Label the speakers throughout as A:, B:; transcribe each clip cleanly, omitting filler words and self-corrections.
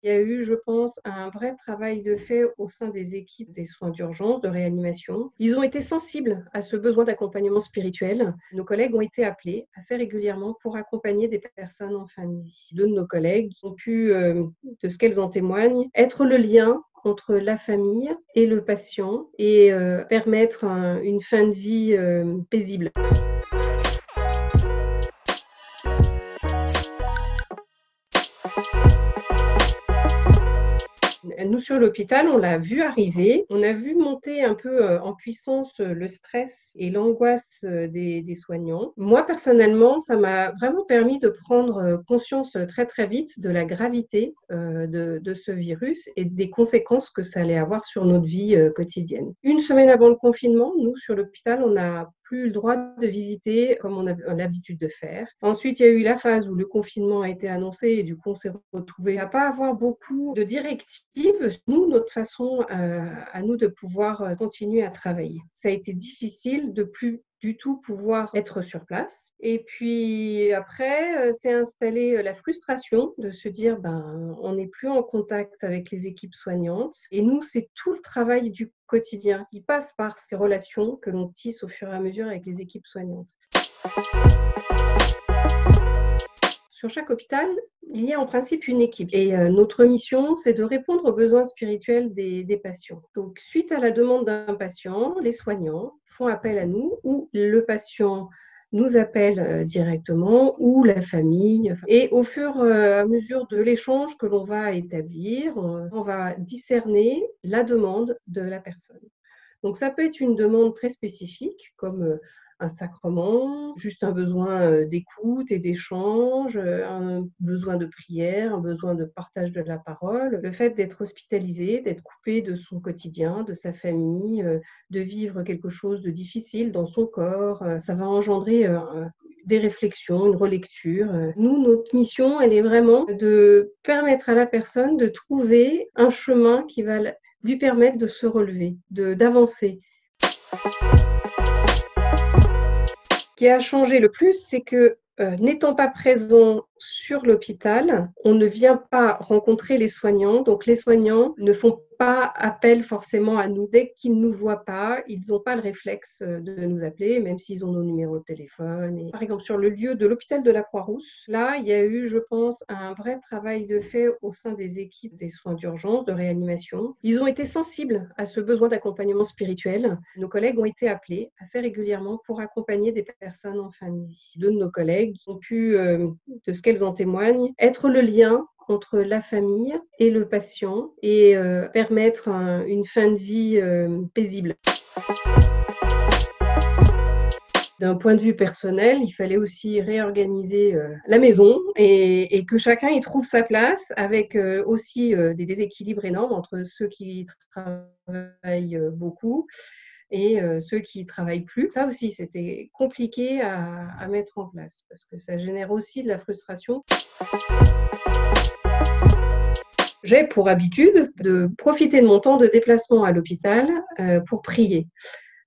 A: Il y a eu, je pense, un vrai travail de fait au sein des équipes des soins d'urgence, de réanimation. Ils ont été sensibles à ce besoin d'accompagnement spirituel. Nos collègues ont été appelés assez régulièrement pour accompagner des personnes en fin de vie. Deux de nos collègues ont pu, de ce qu'elles en témoignent, être le lien entre la famille et le patient et permettre une fin de vie paisible. Nous, sur l'hôpital, on l'a vu arriver. On a vu monter un peu, en puissance, le stress et l'angoisse, des soignants. Moi, personnellement, ça m'a vraiment permis de prendre, conscience, très, très vite de la gravité, de ce virus et des conséquences que ça allait avoir sur notre vie, quotidienne. Une semaine avant le confinement, nous, sur l'hôpital, on n'a plus le droit de visiter comme on a l'habitude de faire. Ensuite, il y a eu la phase où le confinement a été annoncé et du coup, on s'est retrouvés à pas avoir beaucoup de directives. Nous, notre façon, à nous de pouvoir, continuer à travailler. Ça a été difficile de plus du tout pouvoir être sur place et puis après, s'est installée, la frustration de se dire: «Ben, on n'est plus en contact avec les équipes soignantes» et nous, c'est tout le travail du quotidien qui passe par ces relations que l'on tisse au fur et à mesure avec les équipes soignantes. Sur chaque hôpital, il y a en principe une équipe et notre mission, c'est de répondre aux besoins spirituels des patients. Donc suite à la demande d'un patient, les soignants font appel à nous ou le patient nous appelle, directement ou la famille et au fur et à mesure de l'échange que l'on va établir, on va discerner la demande de la personne. Donc ça peut être une demande très spécifique comme, un sacrement, juste un besoin, d'écoute et d'échange, un besoin de prière, un besoin de partage de la parole. Le fait d'être hospitalisé, d'être coupé de son quotidien, de sa famille, de vivre quelque chose de difficile dans son corps, ça va engendrer, des réflexions, une relecture. Nous, notre mission, elle est vraiment de permettre à la personne de trouver un chemin qui va lui permettre de se relever, d'avancer. Ce qui a changé le plus, c'est que, n'étant pas présent sur l'hôpital, on ne vient pas rencontrer les soignants, donc les soignants ne font pas appel forcément à nous. Dès qu'ils ne nous voient pas, ils n'ont pas le réflexe, de nous appeler, même s'ils ont nos numéros de téléphone et par exemple, sur le lieu de l'hôpital de la Croix-Rousse, là, il y a eu, je pense, un vrai travail de fait au sein des équipes des soins d'urgence, de réanimation. Ils ont été sensibles à ce besoin d'accompagnement spirituel. Nos collègues ont été appelés assez régulièrement pour accompagner des personnes en fin de vie. Deux de nos collègues ont pu, de ce qu'elles en témoignent, être le lien entre la famille et le patient et permettre une fin de vie paisible. D'un point de vue personnel, il fallait aussi réorganiser, la maison et que chacun y trouve sa place avec, aussi, des déséquilibres énormes entre ceux qui travaillent, beaucoup et ceux qui travaillent plus. Ça aussi, c'était compliqué à mettre en place parce que ça génère aussi de la frustration. J'ai pour habitude de profiter de mon temps de déplacement à l'hôpital, pour prier.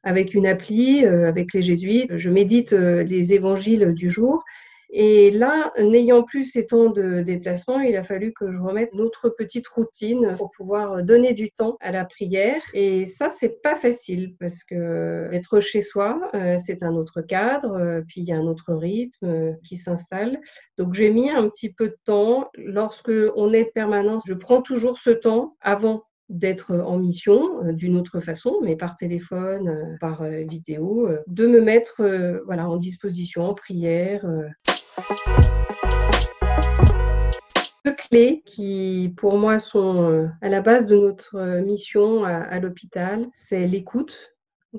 A: Avec une appli, avec les jésuites, je médite, les évangiles du jour et là, n'ayant plus ces temps de déplacement, il a fallu que je remette notre petite routine pour pouvoir donner du temps à la prière et ça, c'est pas facile parce que être chez soi, c'est un autre cadre, puis il y a un autre rythme, qui s'installe. Donc j'ai mis un petit peu de temps. Lorsqu'on est de permanence, je prends toujours ce temps avant d'être en mission, d'une autre façon, mais par téléphone, par, vidéo, de me mettre, voilà, en disposition, en prière. 2 clés qui, pour moi, sont, à la base de notre, mission à l'hôpital, c'est l'écoute.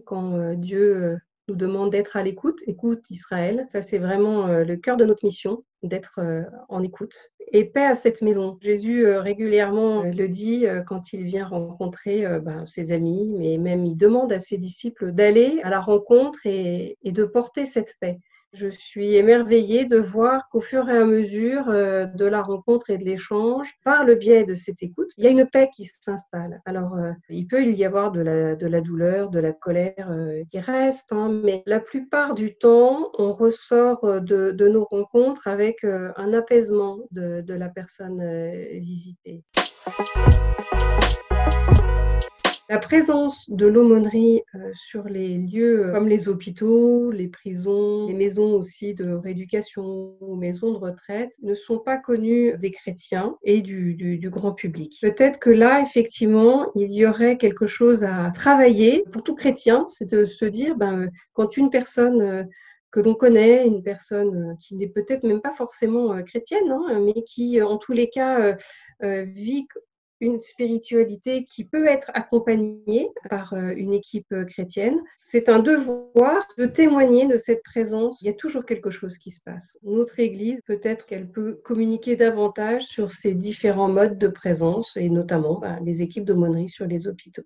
A: Quand, Dieu, nous demande d'être à l'écoute, écoute Israël, ça c'est vraiment, le cœur de notre mission, d'être, en écoute et paix à cette maison. Jésus, régulièrement, le dit, quand il vient rencontrer, ses amis, mais même il demande à ses disciples d'aller à la rencontre et de porter cette paix. Je suis émerveillée de voir qu'au fur et à mesure, de la rencontre et de l'échange, par le biais de cette écoute, il y a une paix qui s'installe. Alors, il peut y avoir de la douleur, de la colère, qui reste, hein, mais la plupart du temps, on ressort, de nos rencontres avec, un apaisement de la personne, visitée. La présence de l'aumônerie sur les lieux comme les hôpitaux, les prisons, les maisons aussi de rééducation ou maisons de retraite ne sont pas connues des chrétiens et du grand public. Peut-être que là, effectivement, il y aurait quelque chose à travailler pour tout chrétien, c'est de se dire, quand une personne que l'on connaît, une personne qui n'est peut-être même pas forcément chrétienne, hein, mais qui, en tous les cas, vit une spiritualité qui peut être accompagnée par une équipe chrétienne. C'est un devoir de témoigner de cette présence. Il y a toujours quelque chose qui se passe. Notre Église, peut-être qu'elle peut communiquer davantage sur ces différents modes de présence et notamment les équipes d'aumônerie sur les hôpitaux.